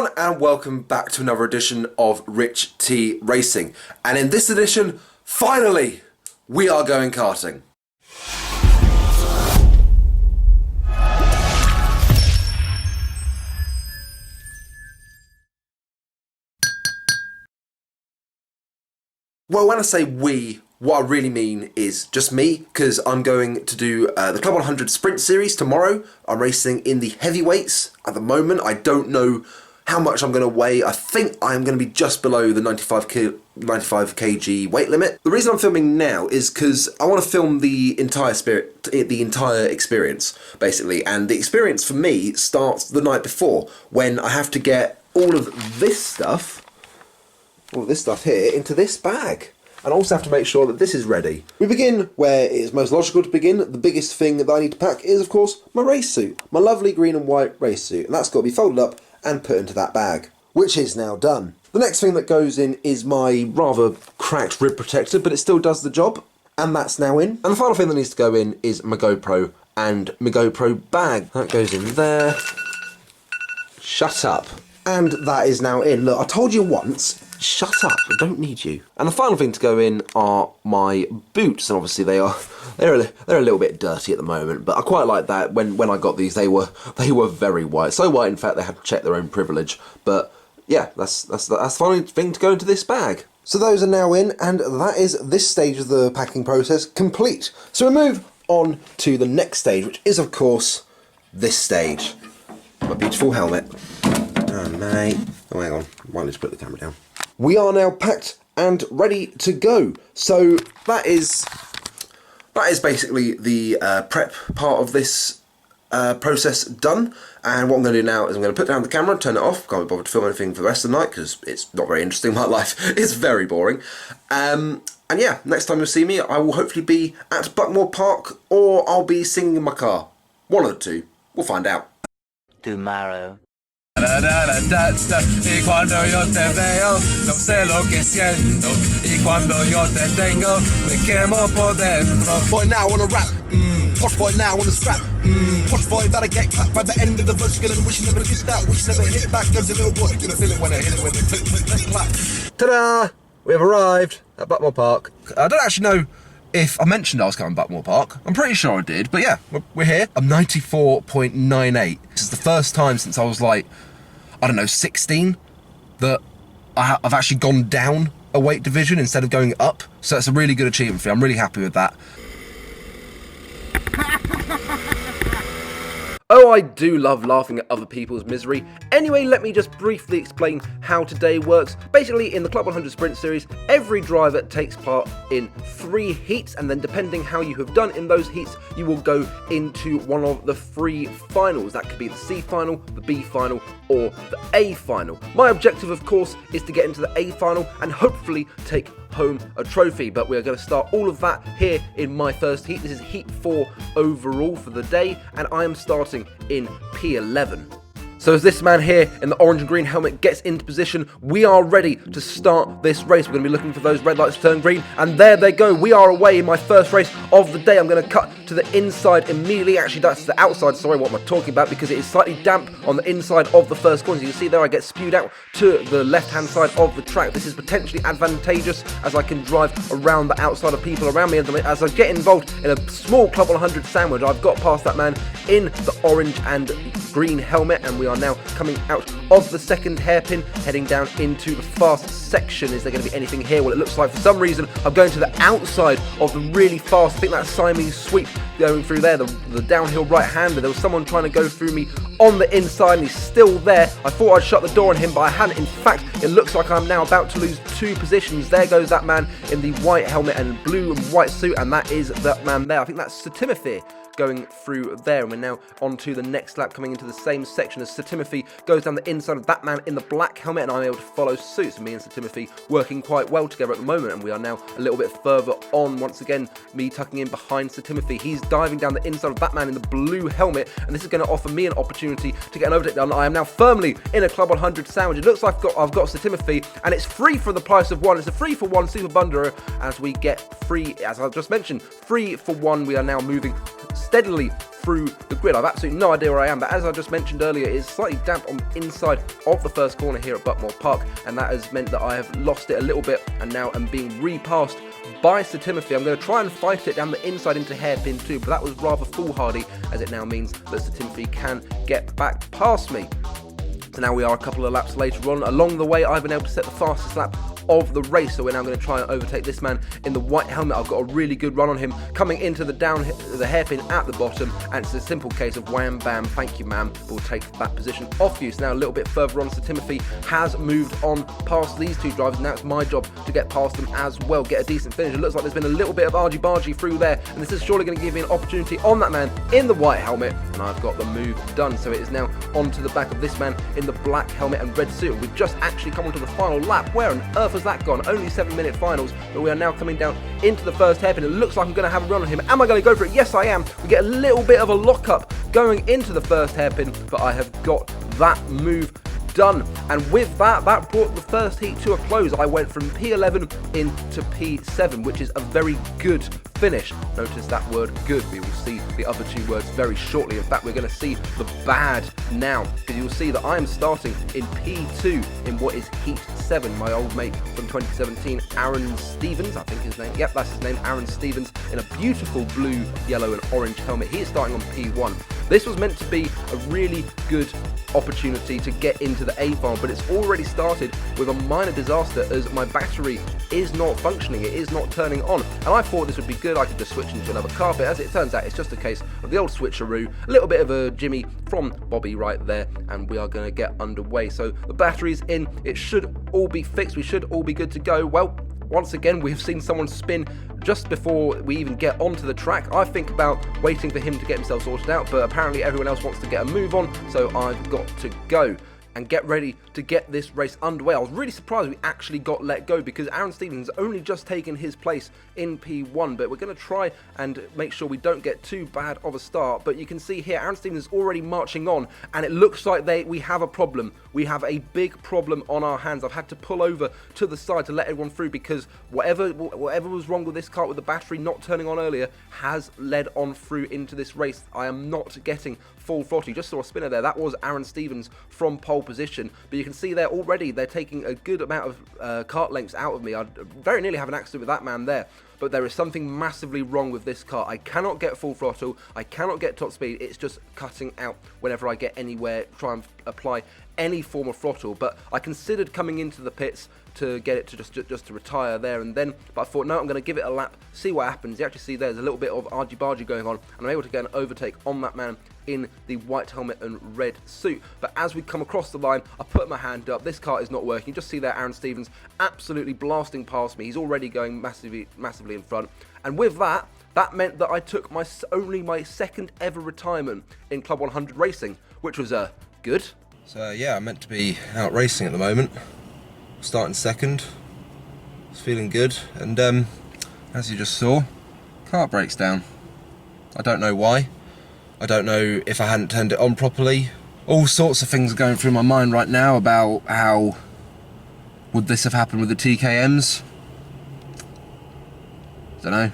everyone, and welcome back to another edition of Rich T Racing. And in this edition, finally, we are going karting. Well, when I say we, what I really mean is just me, because I'm going to do the Club 100 Sprint Series tomorrow. I'm racing in the heavyweights at the moment. I don't know how much I'm going to weigh. I think I'm going to be just below the 95 kg weight limit. The reason I'm filming now is because I want to film the entire experience, basically. And the experience for me starts the night before, when I have to get all of this stuff here into this bag. And I also have to make sure that this is ready. We begin where it is most logical to begin. The biggest thing that I need to pack is, of course, my race suit. My lovely green and white race suit. And that's got to be folded up and put into that bag, which is now done. The next thing that goes in is my rather cracked rib protector, but it still does the job. And that's now in. And the final thing that needs to go in is my GoPro and my GoPro bag. That goes in there. Shut up. And that is now in. Look, I told you once. Shut up, I don't need you. And the final thing to go in are my boots, and obviously they're a little bit dirty at the moment, but I quite like that. When I got these, they were very white. So white, in fact, they had to check their own privilege. But yeah, that's the final thing to go into this bag. So those are now in, and that is this stage of the packing process complete. So we move on to the next stage, which is, of course, this stage. My beautiful helmet. Oh, mate. Oh, hang on. Might need to put the camera down. We are now packed and ready to go. So that is basically the prep part of this process done. And what I'm going to do now is I'm going to put down the camera, turn it off. Can't be bothered to film anything for the rest of the night because it's not very interesting. My life is very boring. And yeah, next time you'll see me, I will hopefully be at Buckmore Park, or I'll be singing in my car. One of the two. We'll find out. Tomorrow. Y cuando yo te veo, no sé lo que siento. Y cuando yo te tengo, me quemo por dentro. Boy now on a rap, posh boy now on a scrap, posh boy that'll get clapped by the end of the verse. You're gonna wish you never did that, wish you never hit it back. There's a little boy, you're gonna feel it when I hit it with the click, click, click, clap. Ta-da! We have arrived at Buckmore Park. I don't actually know if I mentioned I was coming to Buckmore Park. I'm pretty sure I did, but yeah, we're here. I'm 94.98. This is the first time since I was like, I don't know, 16, that I've actually gone down a weight division instead of going up. So it's a really good achievement for me. I'm really happy with that. Oh, I do love laughing at other people's misery. Anyway, let me just briefly explain how today works. Basically, in the Club 100 Sprint Series, every driver takes part in 3 heats, and then depending how you have done in those heats, you will go into one of the 3 finals. That could be the C final, the B final, or the A final. My objective, of course, is to get into the A final and hopefully take home a trophy, but we're going to start all of that here in my first heat. This is heat 4 overall for the day, and I am starting in P11. So as this man here in the orange and green helmet gets into position, we are ready to start this race. We're going to be looking for those red lights to turn green, and there they go. We are away in my first race of the day. I'm going to cut to the inside immediately. Actually, that's the outside. Sorry, what am I talking about? Because it is slightly damp on the inside of the first corner. As you can see there, I get spewed out to the left-hand side of the track. This is potentially advantageous as I can drive around the outside of people around me. As I get involved in a small Club 100 sandwich, I've got past that man in the orange and green helmet, and we are now coming out of the second hairpin, heading down into the fast section. Is there going to be anything here? Well, it looks like for some reason I'm going to the outside of the really fast, I think that's Siamese sweep going through there, the downhill right-hander. There was someone trying to go through me on the inside, and he's still there. I thought I'd shut the door on him, but I hadn't. In fact, it looks like I'm now about to lose 2 positions. There goes that man in the white helmet and blue and white suit, and that is that man there. I think that's Sir Timothy going through there, and we're now on to the next lap, coming into the same section as Sir Timothy goes down the inside of that man in the black helmet, and I'm able to follow suit. So me and Sir Timothy working quite well together at the moment, and we are now a little bit further on. Once again, me tucking in behind Sir Timothy. He's diving down the inside of that man in the blue helmet, and this is going to offer me an opportunity to get an overtake done. I am now firmly in a Club 100 sandwich. It looks like I've got Sir Timothy, and it's free for the price of 1. It's a 3-for-1 Super Bundler as we get free, as I've just mentioned, 3-for-1. We are now moving steadily through the grid. I've absolutely no idea where I am, but as I just mentioned earlier, it's slightly damp on the inside of the first corner here at Buckmore Park, and that has meant that I have lost it a little bit and now am being repassed by Sir Timothy. I'm going to try and fight it down the inside into hairpin 2, but that was rather foolhardy, as it now means that Sir Timothy can get back past me. So now we are a couple of laps later on. Along the way, I've been able to set the fastest lap of the race, so we're now going to try and overtake this man in the white helmet. I've got a really good run on him coming into the hairpin at the bottom, and it's a simple case of wham bam, thank you ma'am, we'll take that position off you. So now a little bit further on, Sir Timothy has moved on past these two drivers. Now it's my job to get past them as well, get a decent finish. It looks like there's been a little bit of argy-bargy through there, and this is surely going to give me an opportunity on that man in the white helmet, and I've got the move done. So it is now onto the back of this man in the black helmet and red suit. We've just actually come onto the final lap. Where on earth has that gone? Only 7-minute finals, but we are now coming down into the first hairpin. It looks like I'm going to have a run on him. Am I going to go for it? Yes, I am. We get a little bit of a lock-up going into the first hairpin, but I have got that move done. And with that, that brought the first heat to a close. I went from P11 into P7, which is a very good finish. Notice that word good. We will see the other two words very shortly. In fact, we're going to see the bad now, because you'll see that I am starting in P2 in what is Heat 7. My old mate from 2017, Aaron Stevens, I think his name. Yep, that's his name, Aaron Stevens, in a beautiful blue, yellow and orange helmet. He is starting on P1. This was meant to be a really good opportunity to get into the A final, but it's already started with a minor disaster as my battery is not functioning, it is not turning on, and I thought this would be good. I could just switch into another car, but as it turns out, it's just a case of the old switcheroo, a little bit of a Jimmy from Bobby right there, and we are going to get underway. So the battery's in, it should all be fixed, we should all be good to go. Well, once again, we've seen someone spin just before we even get onto the track. I think about waiting for him to get himself sorted out, but apparently everyone else wants to get a move on, so I've got to go and get ready to get this race underway. I was really surprised we actually got let go, because Aaron Stevens has only just taken his place in P1, but we're going to try and make sure we don't get too bad of a start. But you can see here, Aaron Stevens is already marching on, and it looks like we have a problem. We have a big problem on our hands. I've had to pull over to the side to let everyone through, because whatever was wrong with this car, with the battery not turning on earlier, has led on through into this race. I am not getting full throttle. You just saw a spinner there. That was Aaron Stevens from pole position, but you can see there already they're taking a good amount of kart lengths out of me. I'd very nearly have an accident with that man there. But there is something massively wrong with this car. I cannot get full throttle, I cannot get top speed, it's just cutting out whenever I get anywhere, try and apply any form of throttle. But I considered coming into the pits to get it to just to retire there and then, but I thought, no, I'm going to give it a lap, see what happens. You actually see there's a little bit of argy-bargy going on, and I'm able to get an overtake on that man in the white helmet and red suit. But as we come across the line, I put my hand up, this car is not working. You just see there Aaron Stevens absolutely blasting past me. He's already going massively in front, and with that meant that I took only my second ever retirement in Club 100 racing, which was good. So yeah, I'm meant to be out racing at the moment, starting second. It's feeling good, and as you just saw, kart breaks down. I don't know why. I don't know if I hadn't turned it on properly. All sorts of things are going through my mind right now about how would this have happened with the TKMs? Don't know.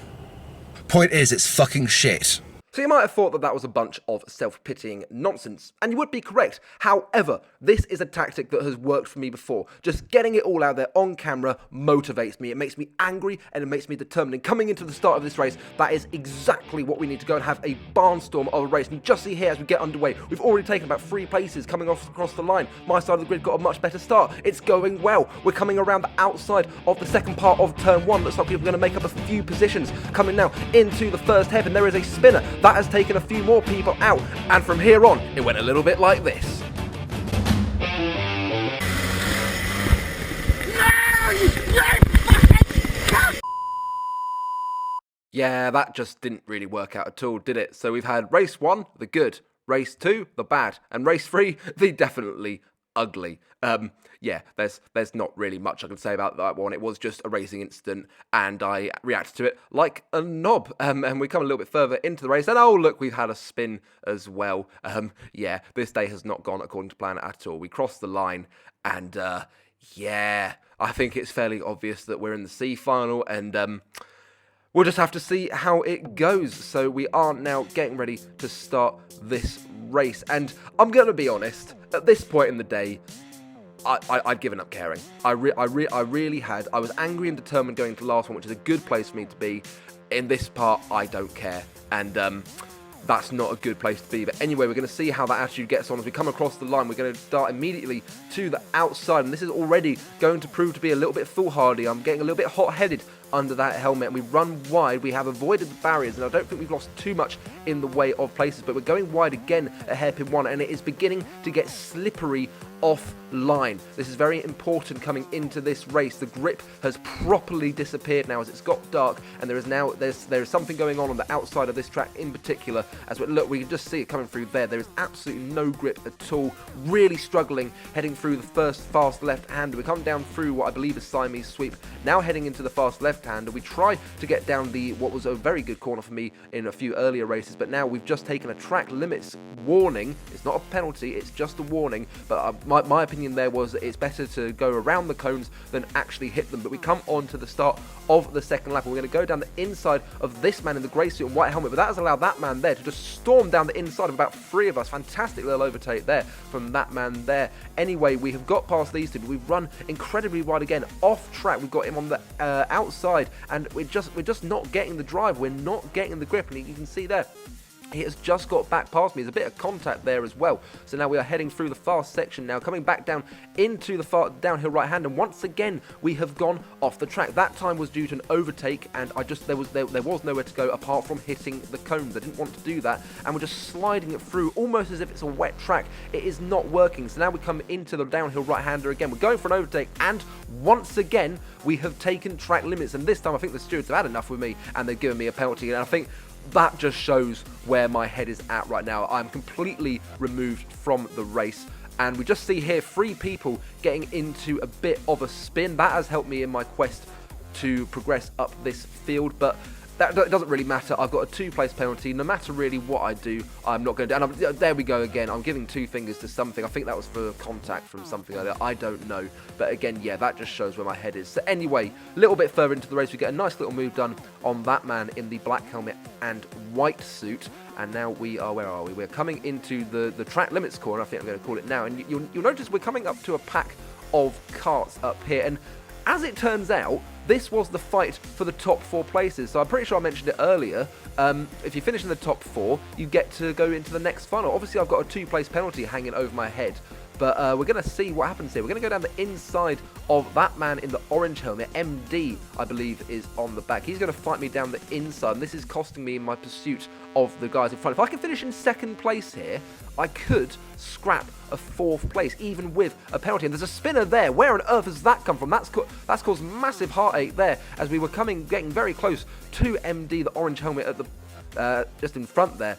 Point is, it's fucking shit. So you might have thought that that was a bunch of self-pitying nonsense, and you would be correct. However, this is a tactic that has worked for me before. Just getting it all out there on camera motivates me. It makes me angry, and it makes me determined. And coming into the start of this race, that is exactly what we need to go and have a barnstorm of a race. And just see here as we get underway, we've already taken about 3 places coming off across the line. My side of the grid got a much better start. It's going well. We're coming around the outside of the second part of turn 1. Looks like we're going to make up a few positions. Coming now into the first hairpin, there is a spinner. That has taken a few more people out, and from here on, it went a little bit like this. Yeah, that just didn't really work out at all, did it? So we've had race 1, the good, race 2, the bad, and race 3, the definitely ugly. Yeah, there's not really much I can say about that one. It was just a racing incident, and I reacted to it like a knob. And we come a little bit further into the race, and oh look, we've had a spin as well. Yeah, this day has not gone according to plan at all. We crossed the line, and yeah, I think it's fairly obvious that we're in the C final, and we'll just have to see how it goes. So we are now getting ready to start this race. And I'm going to be honest, at this point in the day, I'd given up caring. I really had. I was angry and determined going to the last one, which is a good place for me to be. In this part, I don't care. And that's not a good place to be. But anyway, we're going to see how that attitude gets on as we come across the line. We're going to start immediately to the outside. And this is already going to prove to be a little bit foolhardy. I'm getting a little bit hot-headed under that helmet, and we run wide. We have avoided the barriers, and I don't think we've lost too much in the way of places, but we're going wide again at hairpin 1, and it is beginning to get slippery offline. This is very important coming into this race. The grip has properly disappeared now as it's got dark, and there is something going on the outside of this track in particular. As we can just see it coming through there. There is absolutely no grip at all. Really struggling heading through the first fast left-hander. We come down through what I believe is Siamese sweep. Now heading into the fast left-hander. We try to get down what was a very good corner for me in a few earlier races, but now we've just taken a track limits warning. It's not a penalty, it's just a warning, but my opinion there was that it's better to go around the cones than actually hit them. But we come on to the start of the second lap, and we're going to go down the inside of this man in the grey suit and white helmet, but that has allowed that man there to just storm down the inside of about 3 of us. Fantastic little overtake there from that man there. Anyway, we have got past these two, but we've run incredibly wide again, off track. We've got him on the outside, and we're just not getting the drive. We're not getting the grip, and you can see there, he has just got back past me. There's a bit of contact there as well. So now we are heading through the fast section now, coming back down into the far downhill right hand, and once again we have gone off the track. That time was due to an overtake, and there was nowhere to go apart from hitting the cones. I didn't want to do that, and we're just sliding it through almost as if it's a wet track. It is not working. So now we come into the downhill right hander again. We're going for an overtake, and once again we have taken track limits, and this time I think the stewards have had enough with me and they've given me a penalty, and I think that just shows where my head is at right now. I'm completely removed from the race, and we just see here 3 people getting into a bit of a spin. That has helped me in my quest to progress up this field, but that doesn't really matter. I've got a 2-place penalty. No matter really what I do, I'm not going to. And there we go again. I'm giving 2 fingers to something. I think that was for contact from something like that. I don't know. But again, yeah, that just shows where my head is. So anyway, a little bit further into the race, we get a nice little move done on that man in the black helmet and white suit. And now we are, where are we? We're coming into the track limits corner, I think I'm going to call it now. And you'll notice we're coming up to a pack of carts up here. And as it turns out, this was the fight for the top 4 places. So I'm pretty sure I mentioned it earlier. If you finish in the top 4, you get to go into the next final. Obviously, I've got a 2-place penalty hanging over my head. But we're going to see what happens here. We're going to go down the inside of that man in the orange helmet. MD, I believe, is on the back. He's going to fight me down the inside. And this is costing me in my pursuit of the guys in front. If I can finish in 2nd place here, I could scrap a 4th place, even with a penalty. And there's a spinner there. Where on earth has that come from? That's caused massive heartache there as we were getting very close to MD, the orange helmet, at the just in front there.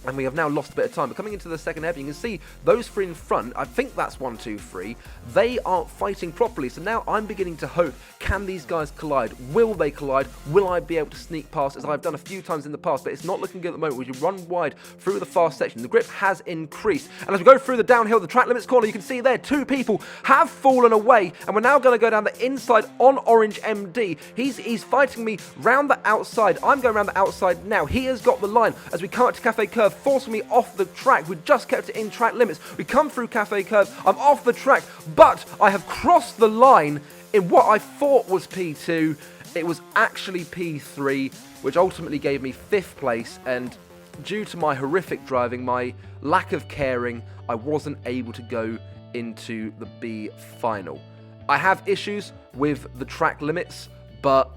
And we have now lost a bit of time. But coming into the second hairpin, you can see those 3 in front, I think that's 1, 2, 3, they aren't fighting properly. So now I'm beginning to hope, can these guys collide? Will they collide? Will I be able to sneak past, as I've done a few times in the past? But it's not looking good at the moment. We run wide through the fast section. The grip has increased. And as we go through the downhill, the track limits corner, you can see there 2 people have fallen away. And we're now going to go down the inside on orange MD. He's fighting me round the outside. I'm going around the outside now. He has got the line as we come up to Cafe Curve, forcing me off the track. We just kept it in track limits. We come through Cafe Curve. I'm off the track, but I have crossed the line in what I thought was P2. It was actually P3, which ultimately gave me 5th place, and due to my horrific driving, my lack of caring, I wasn't able to go into the B final. I have issues with the track limits, but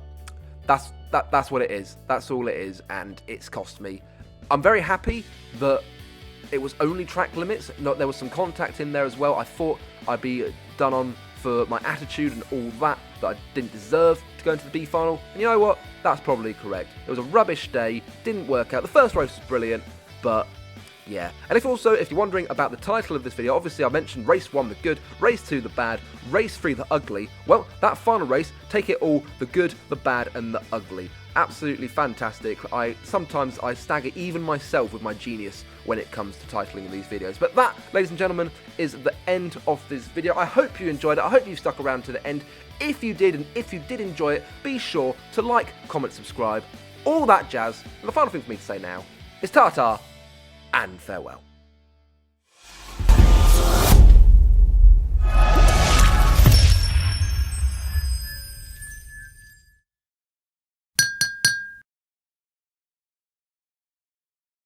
that's what it is. That's all it is, and it's cost me. I'm very happy that it was only track limits. There was some contact in there as well. I thought I'd be done on for my attitude and all that I didn't deserve to go into the B final. And you know what? That's probably correct. It was a rubbish day. Didn't work out. The first race was brilliant, but yeah. And if you're wondering about the title of this video, obviously I mentioned race 1, the good, race 2, the bad, race 3, the ugly. Well, that final race, take it all, the good, the bad, and the ugly. Absolutely fantastic. Sometimes I stagger even myself with my genius when it comes to titling these videos. But that, ladies and gentlemen, is the end of this video. I hope you enjoyed it. I hope you stuck around to the end. If you did, and if you did enjoy it, be sure to like, comment, subscribe, all that jazz. And the final thing for me to say now is ta-ta and farewell.